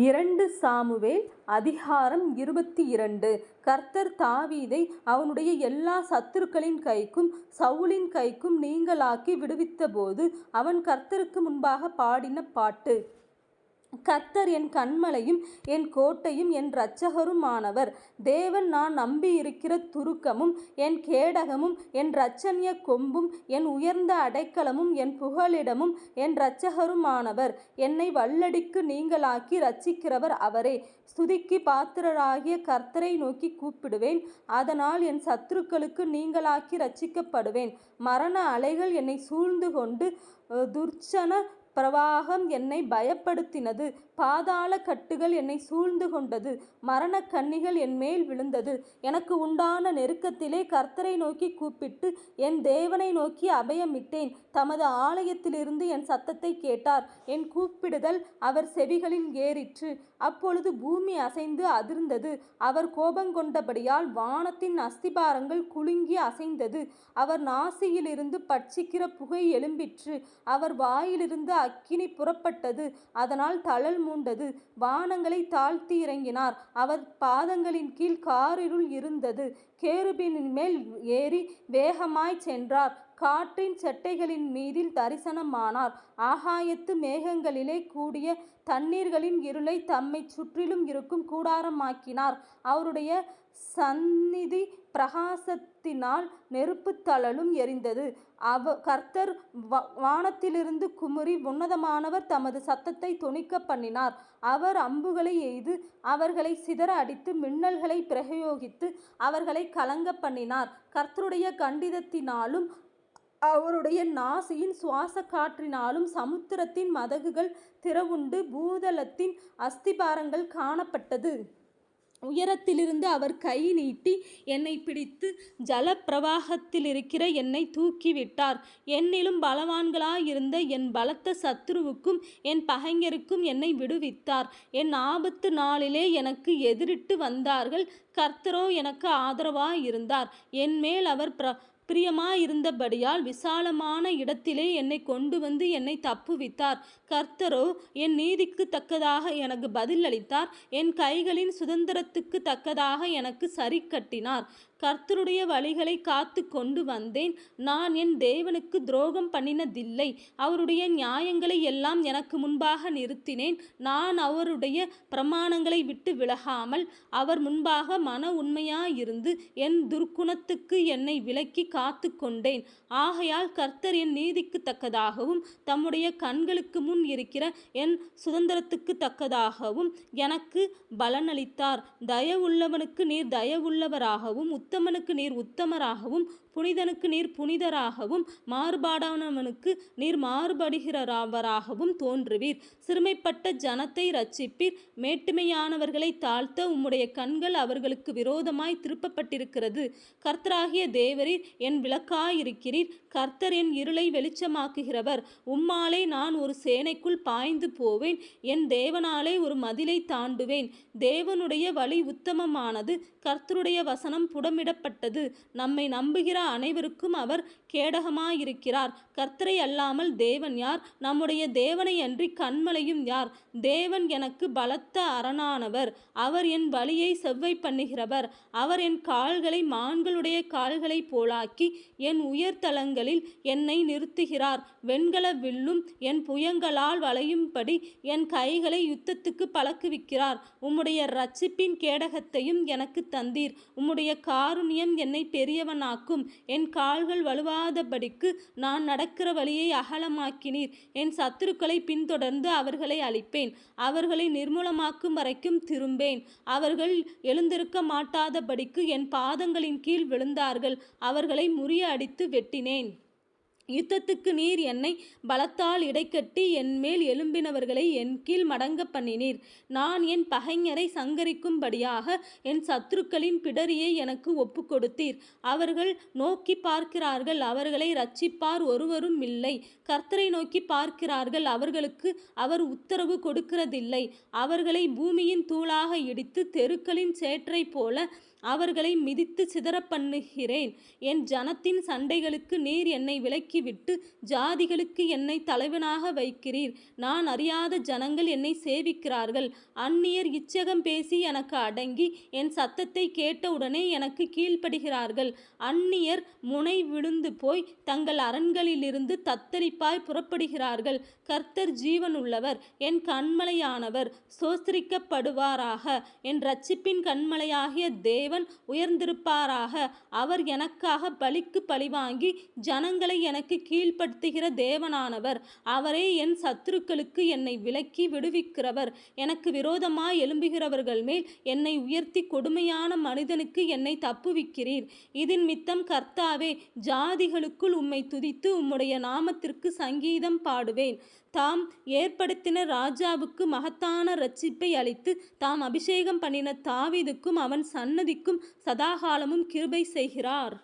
2 Samuel அதிகாரம் 22. கர்த்தர் தாவீதை அவனுடைய எல்லா சத்துருக்களின் கைக்கும் சவுலின் கைக்கும் நீங்கலாக்கி விடுவித்தபோது அவன் கர்த்தருக்கு முன்பாக பாடின பாட்டு. கர்த்தர் என் கன்மலையும் என் கோட்டையும் என் இரட்சகருமானவர். தேவன் நான் நம்பியிருக்கிற துருக்கமும் என் கேடகமும் என் இரட்சணிய கொம்பும் என் உயர்ந்த அடைக்கலமும் என் புகலிடமும் என் இரட்சகருமானவர். என்னை வல்லடிக்கு நீங்கலாக்கி இரட்சிக்கிறவர் அவரே. ஸ்துதிக்கு பாத்திரராகிய கர்த்தரை நோக்கி கூப்பிடுவேன். அதனால் என் சத்துருக்களுக்கு நீங்கலாக்கி இரட்சிக்கப்படுவேன். மரண அலைகள் என்னை சூழ்ந்து கொண்டு துர்ச்சன பிரவாகம் என்னை பயப்படுத்தினது. பாதாள கட்டுகள் என்னை சூழ்ந்து கொண்டது. மரண கண்ணிகள் என் மேல் விழுந்தது. எனக்கு உண்டான நெருக்கத்திலே கர்த்தரை நோக்கி கூப்பிட்டு என் தேவனை நோக்கி அபயமிட்டேன். தமது ஆலயத்திலிருந்து என் சத்தத்தை கேட்டார். என் கூப்பிடுதல் அவர் செவிகளில் ஏறிற்று. அப்பொழுது பூமி அசைந்து அதிர்ந்தது. அவர் கோபங்கொண்டபடியால் வானத்தின் அஸ்திபாரங்கள் குலுங்கி அசைந்தது. அவர் நாசியிலிருந்து பட்சிக்கிற புகை எழும்பிற்று. அவர் வாயிலிருந்து அக்கினி புறப்பட்டது. அதனால் தழல் மூண்டது. வானங்களை தாழ்த்தி இறங்கினார். அவர் பாதங்களின் கீழ் காரிருள் இருந்தது. கேருபீனின் மேல் ஏறி வேகமாய் சென்றார். காற்றின் செட்டைகளின் மீதில் தரிசனமானார். ஆகாயத்து மேகங்களிலே கூடிய தண்ணீர்களின் இருளை தம்மை சுற்றிலும் இருக்கும் கூடாரமாக்கினார். அவருடைய சந்நிதி பிரகாசத்தினால் நெருப்பு தழலும் எரிந்தது. கர்த்தர் வானத்திலிருந்து குமுறி உன்னதமானவர் தமது சத்தத்தை தொனிக்க பண்ணினார். அவர் அம்புகளை எய்து அவர்களை சிதற அடித்து மின்னல்களை பிரயோகித்து அவர்களை கலங்க பண்ணினார். கர்த்தருடைய கண்டிதத்தினாலும் அவருடைய நாசியின் சுவாச காற்றினாலும் சமுத்திரத்தின் மதகுகள் திறவுண்டு பூதலத்தின் அஸ்திபாரங்கள் காணப்பட்டது. உயரத்திலிருந்து அவர் கை நீட்டி என்னை பிடித்து ஜலப்பிரவாகத்திலிருக்கிற என்னை தூக்கிவிட்டார். என்னிலும் பலவான்களாயிருந்த என் பலத்த சத்துருவுக்கும் என் பகைஞருக்கும் என்னை விடுவித்தார். என் ஆபத்து நாளிலே எனக்கு எதிரிட்டு வந்தார்கள். கர்த்தரோ எனக்கு ஆதரவாயிருந்தார். என்மேல் அவர் பிரியமாயிருந்தபடியால் விசாலமான இடத்திலே என்னை கொண்டு வந்து என்னை தப்புவித்தார். கர்த்தரோ என் நீதிக்கு தக்கதாக எனக்கு பதில் அளித்தார். என் கைகளின் சுதந்திரத்துக்கு தக்கதாக எனக்கு சரி கட்டினார். கர்த்தருடைய வழிகளை காத்து கொண்டு வந்தேன். நான் என் தேவனுக்கு துரோகம் பண்ணினதில்லை. அவருடைய நியாயங்களை எல்லாம் எனக்கு முன்பாக நிறுத்தினேன். நான் அவருடைய பிரமாணங்களை விட்டு விலகாமல் அவர் முன்பாக மன உண்மையாயிருந்து என் துர்க்குணத்துக்கு என்னை விலக்கி காத்து கொண்டேன். ஆகையால் கர்த்தர் என் நீதிக்கு தக்கதாகவும் தம்முடைய கண்களுக்கு முன் இருக்கிற என் சுதந்திரத்துக்கு தக்கதாகவும் எனக்கு பலனளித்தார். தயவுள்ளவனுக்கு நீர் தயவுள்ளவராகவும் உத்தமனுக்கு நீர் உத்தமராகவும் புனிதனுக்கு நீர் புனிதராகவும் மாறுபாடானவனுக்கு நீர் மாறுபடுகிறவராகவும் தோன்றுவீர். சிறுமைப்பட்ட ஜனத்தை இரட்சிப்பீர். மேட்டுமையானவர்களை தாழ்த்த உம்முடைய கண்கள் அவர்களுக்கு விரோதமாய் திருப்பப்பட்டிருக்கிறது. கர்த்தராகிய தேவரீர் என் விளக்காயிருக்கிறீர். கர்த்தர் என் இருளை வெளிச்சமாக்குகிறவர். உம்மாலே நான் ஒரு சேனைக்குள் பாய்ந்து போவேன். என் தேவனாலே ஒரு மதிலை தாண்டுவேன். தேவனுடைய வழி உத்தமமானது. கர்த்தருடைய வசனம் புடமிடப்பட்டது. நம்மை நம்புகிற அனைவருக்கும் அவர் கேடகமாயிருக்கிறார். கர்த்தரை அல்லாமல் தேவன் யார்? நம்முடைய தேவனை அன்றி கன்மலையும் யார்? தேவன் எனக்கு பலத்த அரணானவர். அவர் என் வழியை செவ்வை பண்ணுகிறவர். அவர் என் கால்களை மான்களுடைய கால்களை போலாக்கி என் உயர்தலங்களில் என்னை நிறுத்துகிறார். வெண்கல வில்லும் என் புயங்களால் வளையும்படி என் கைகளை யுத்தத்துக்கு பழக்குவிக்கிறார். உம்முடைய இரட்சிப்பின் கேடகத்தையும் எனக்கு தந்தீர். உம்முடைய காருண்யம் என்னை பெரியவனாக்கும். என் கால்கள் வலுவாதபடிக்கு நான் நடக்கிற வழியை அகலமாக்கினீர். என் சத்துருக்களை பின்தொடர்ந்து அவர்களை அழிப்பேன். அவர்களை நிர்மூலமாக்கும் வரைக்கும் திரும்பேன். அவர்கள் எழுந்திருக்க மாட்டாதபடிக்கு என் பாதங்களின் கீழ் விழுந்தார்கள். அவர்களை முறிய அடித்து வெட்டினேன். யுத்தத்துக்கு நீர் என்னை பலத்தால் இடைக்கட்டி என்மேல் எழும்பினவர்களை என் கீழ் மடங்க பண்ணினீர். நான் என் பகைஞரை சங்கரிக்கும்படியாக என் சத்துருக்களின் பிடரியை எனக்கு ஒப்பு கொடுத்தீர். அவர்கள் நோக்கி பார்க்கிறார்கள், அவர்களை இரட்சிப்பார் ஒருவரும் இல்லை. கர்த்தரை நோக்கி பார்க்கிறார்கள், அவர்களுக்கு அவர் உத்தரவு கொடுக்கிறதில்லை. அவர்களை பூமியின் தூளாக இடித்து தெருக்களின் சேற்றை போல அவர்களை மிதித்து சிதற பண்ணுகிறேன். என் ஜனத்தின் சண்டைகளுக்கு நீர் என்னை விலக்கிவிட்டு ஜாதிகளுக்கு என்னை தலைவனாக வைக்கிறீர். நான் அறியாத ஜனங்கள் என்னை சேவிக்கிறார்கள். அந்நியர் இச்சகம் பேசி எனக்கு அடங்கி என் சத்தத்தை கேட்டவுடனே எனக்கு கீழ்ப்படுகிறார்கள். அந்நியர் முனை விழுந்து போய் தங்கள் அரண்களிலிருந்து தத்தளிப்பாய் புறப்படுகிறார்கள். கர்த்தர் ஜீவனுள்ளவர், என் கன்மலையானவர் ஸ்தோத்திரிக்கப்படுவாராக. என் இரட்சிப்பின் கன்மலையாகிய தேவன் உயர்ந்திருப்பாராக. அவர் எனக்காக பலிக்கு பழிவாங்கி ஜனங்களை எனக்கு கீழ்ப்படுத்துகிற தேவனானவர். அவரே என் சத்துருக்களுக்கு என்னை விலக்கி விடுவிக்கிறவர். எனக்கு விரோதமாய் எழும்புகிறவர்கள் மேல் என்னை உயர்த்தி கொடுமையான மனிதனுக்கு என்னை தப்புவிக்கிறீர். இதன் மித்தம் கர்த்தாவே, ஜாதிகளுக்குள் உம்மை துதித்து உம்முடைய நாமத்திற்கு சங்கீதம் பாடுவேன். தாம் ஏற்படுத்தின ராஜாவுக்கு மகத்தான இரட்சிப்பை அளித்து தாம் அபிஷேகம் பண்ணின தாவீதுக்கும் அவன் சன்னதிக்கும் சதாகாலமும் கிருபை செய்கிறார்.